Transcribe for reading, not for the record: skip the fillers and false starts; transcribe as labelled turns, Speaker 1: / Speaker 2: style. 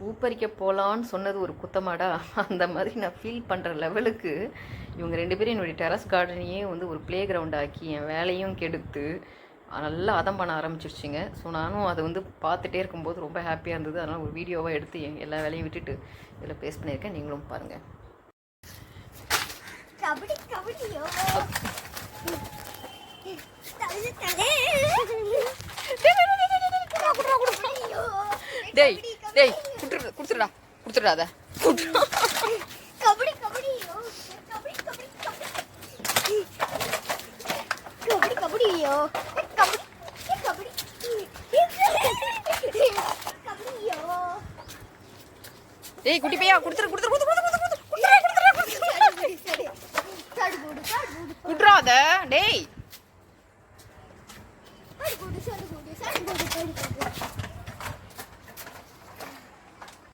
Speaker 1: பூ பறிக்க போகலான்னு சொன்னது ஒரு குத்தமாடா, அந்த மாதிரி நான் ஃபீல் பண்ணுற லெவலுக்கு இவங்க 2 பேரும் என்னுடைய டெரஸ் கார்டனையே வந்து ஒரு ப்ளே கிரவுண்ட் ஆக்கி என் வேலையும் கெடுத்து நல்லா அதம் பண்ண ஆரம்பிச்சிருச்சுங்க. ஸோ நானும் அதை வந்து பார்த்துட்டே இருக்கும்போது ரொம்ப ஹாப்பியாக இருந்தது. அதனால் ஒரு வீடியோவாக எடுத்து எல்லா வேலையும் விட்டுட்டு இதில் பேஸ்ட் பண்ணியிருக்கேன். நீங்களும் பாருங்கள். டேய் டேய் குடுத்துடா குடுத்துடாத
Speaker 2: கபடி கபடி கபடி கபடி கபடி கபடியோ கபடி கபடி கபடியோ.
Speaker 1: டேய் குட்டி பையா குடுத்துரு குடுறாத டேய்.